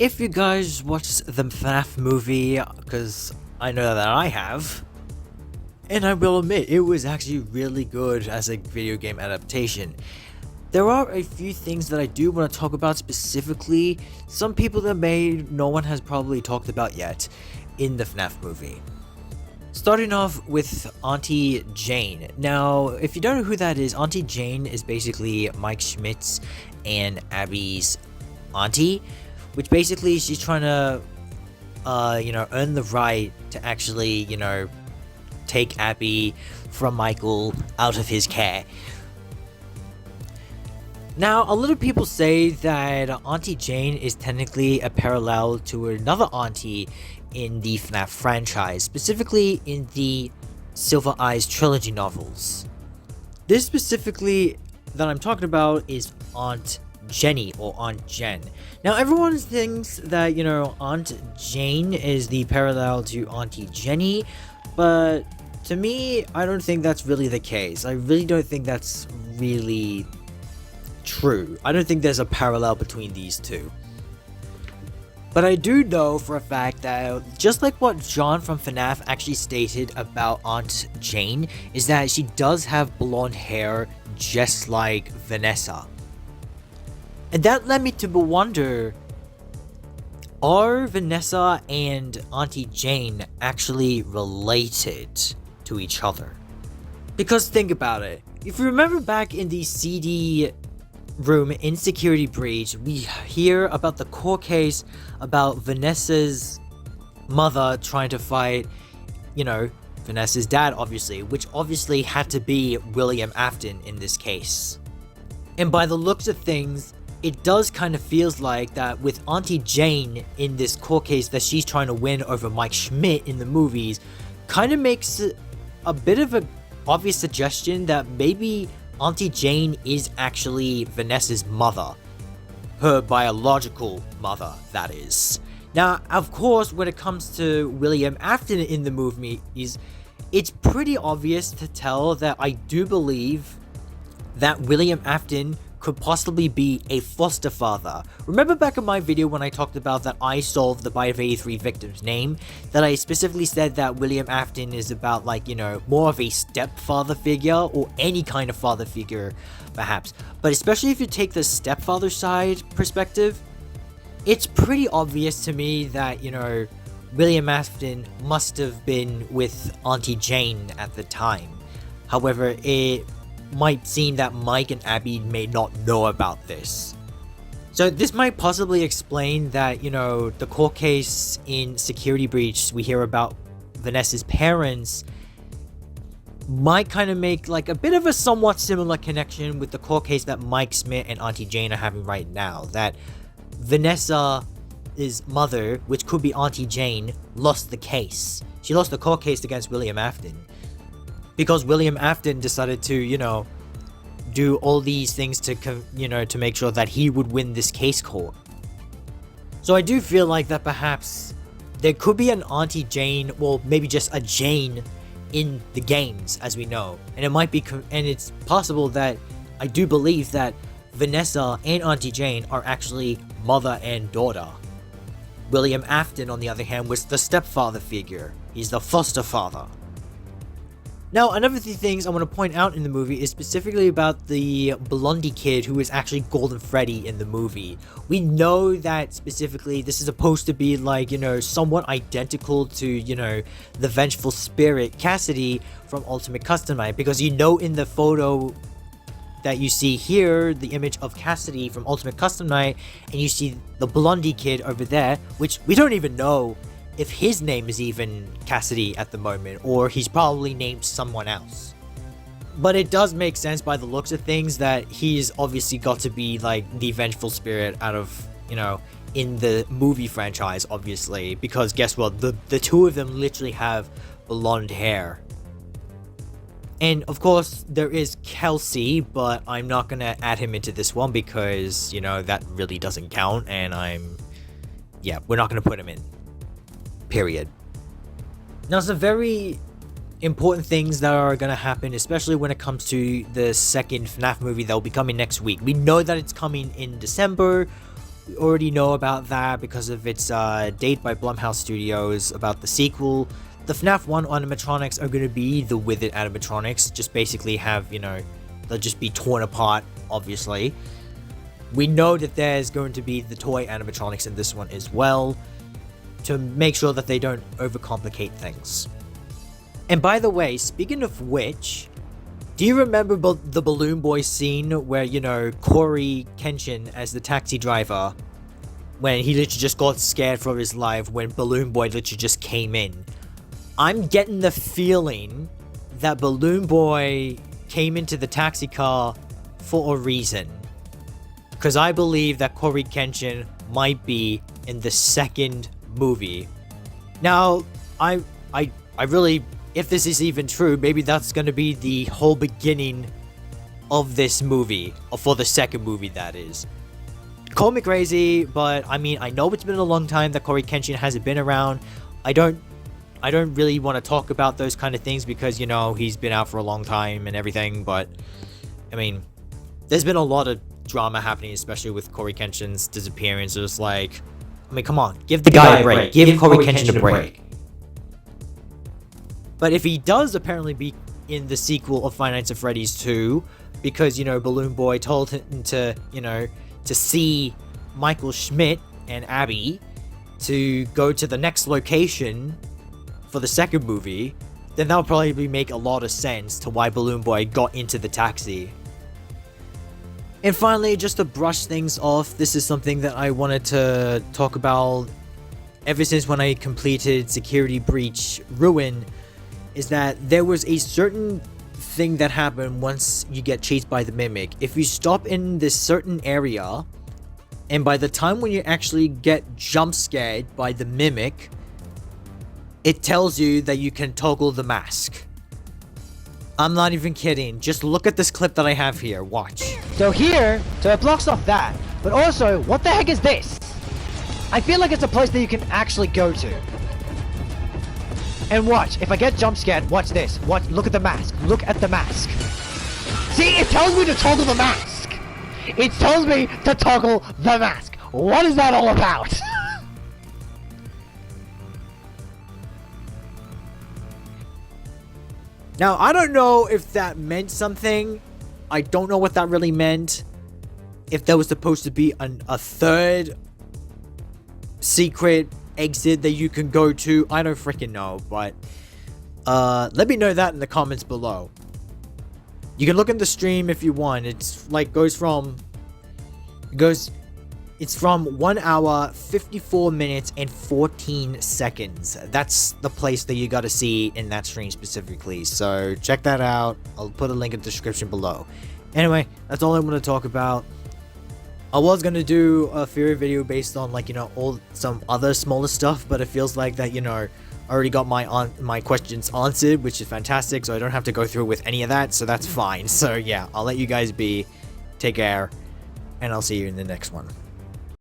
if you guys watched the Fnaf movie, because I know that I have, and I will admit, it was actually really good as a video game adaptation. There are a few things that I do want to talk about specifically, some people that no one has probably talked about yet in the Fnaf movie. Starting off with Auntie Jane. Now, if you don't know who that is, Auntie Jane is basically Mike Schmidt's and Abby's auntie, which basically she's trying to, earn the right to actually, take Abby from Michael out of his care. Now, a lot of people say that Auntie Jane is technically a parallel to another auntie in the Fnaf franchise, specifically in the Silver Eyes trilogy novels. This specifically that I'm talking about is Aunt Jenny or Aunt Jen. Now, everyone thinks that, Aunt Jane is the parallel to Auntie Jenny, but to me, I don't think that's really the case. I really don't think that's really true. I don't think there's a parallel between these two. But I do know for a fact that, just like what John from Fnaf actually stated about Aunt Jane, is that she does have blonde hair just like Vanessa. And that led me to wonder, are Vanessa and Auntie Jane actually related to each other? Because think about it. If you remember back in the CD room in Security Breach, we hear about the court case about Vanessa's mother trying to fight, Vanessa's dad, obviously, which obviously had to be William Afton in this case. And by the looks of things, it does kind of feels like that with Auntie Jane in this court case that she's trying to win over Mike Schmidt in the movies, kind of makes a bit of an obvious suggestion that maybe Auntie Jane is actually Vanessa's mother. Her biological mother, that is. Now, of course, when it comes to William Afton in the movies, it's pretty obvious to tell that I do believe that William Afton could possibly be a foster father. Remember back in my video when I talked about that I solved the Bite of 83 victim's name, that I specifically said that William Afton is about more of a stepfather figure, or any kind of father figure perhaps. But especially if you take the stepfather side perspective, it's pretty obvious to me that, William Afton must have been with Auntie Jane at the time. However, it might seem that Mike and Abby may not know about this. So this might possibly explain that, the court case in Security Breach we hear about Vanessa's parents might kind of make a bit of a somewhat similar connection with the court case that Mike Smith and Auntie Jane are having right now. That Vanessa's mother, which could be Auntie Jane, lost the case. She lost the court case against William Afton, because William Afton decided to, do all these things to make sure that he would win this case court. So I do feel like that perhaps there could be an Auntie Jane, well, maybe just a Jane in the games, as we know. And it might be, and it's possible that I do believe that Vanessa and Auntie Jane are actually mother and daughter. William Afton, on the other hand, was the stepfather figure. He's the foster father. Now, another few things I want to point out in the movie is specifically about the Blondie kid who is actually Golden Freddy in the movie. We know that specifically this is supposed to be somewhat identical to, the vengeful spirit Cassidy from Ultimate Custom Night, because in the photo that you see here, the image of Cassidy from Ultimate Custom Night, and you see the Blondie kid over there, which we don't even know if his name is even Cassidy at the moment, or he's probably named someone else. But it does make sense by the looks of things that he's obviously got to be the vengeful spirit out of, in the movie franchise, obviously, because guess what, the two of them literally have blonde hair. And of course there is Kelsey, but I'm not gonna add him into this one because, that really doesn't count, and we're not gonna put him in. Period. Now, some very important things that are going to happen, especially when it comes to the second FNAF movie that will be coming next week. We know that it's coming in December, We already know about that because of its date by Blumhouse Studios about the sequel. The FNAF 1 animatronics are going to be the Withered animatronics, just basically have, you know, they'll just be torn apart, obviously. We know that there's going to be the toy animatronics in this one as well, to make sure that they don't overcomplicate things. And by the way, speaking of which, do you remember the Balloon Boy scene where, you know, Coryxkenshin as the taxi driver, when he literally just got scared for his life when Balloon Boy literally just came in? I'm getting the feeling that Balloon Boy came into the taxi car for a reason. Because I believe that Coryxkenshin might be in the second movie. Now, I really, if this is even true, maybe that's going to be the whole beginning of this movie, or for the second movie, that is. Call me crazy, but I mean, I know it's been a long time that Coryxkenshin hasn't been around. I don't really want to talk about those kind of things because, you know, he's been out for a long time and everything, but I mean, there's been a lot of drama happening, especially with Coryxkenshin's disappearance. It's like, I mean, come on, give the guy a break. Give Coryxkenshin a break. But if he does apparently be in the sequel of Five Nights at Freddy's 2, because, you know, Balloon Boy told him to, you know, to see Michael Schmidt and Abby to go to the next location for the second movie, then that would probably make a lot of sense to why Balloon Boy got into the taxi. And finally, just to brush things off, this is something that I wanted to talk about ever since when I completed Security Breach Ruin, is that there was a certain thing that happened once you get chased by the Mimic. If you stop in this certain area, and by the time when you actually get jump scared by the Mimic, it tells you that you can toggle the mask. I'm not even kidding. Just look at this clip that I have here. Watch. So here, it blocks off that. But also, what the heck is this? I feel like it's a place that you can actually go to. And watch, if I get jump scared, watch this. Watch, look at the mask. Look at the mask. See, it tells me to toggle the mask. It tells me to toggle the mask. What is that all about? Now, I don't know if that meant something. I don't know what that really meant. If there was supposed to be a third secret exit that you can go to, I don't freaking know. But let me know that in the comments below. You can look in the stream if you want. It's like it's from 1 hour, 54 minutes, and 14 seconds. That's the place that you gotta see in that stream specifically. So check that out. I'll put a link in the description below. Anyway, that's all I want to talk about. I was gonna do a theory video based on, like, you know, some other smaller stuff, but it feels like that, you know, I already got my questions answered, which is fantastic, so I don't have to go through with any of that, so that's fine. So yeah, I'll let you guys be. Take care, and I'll see you in the next one.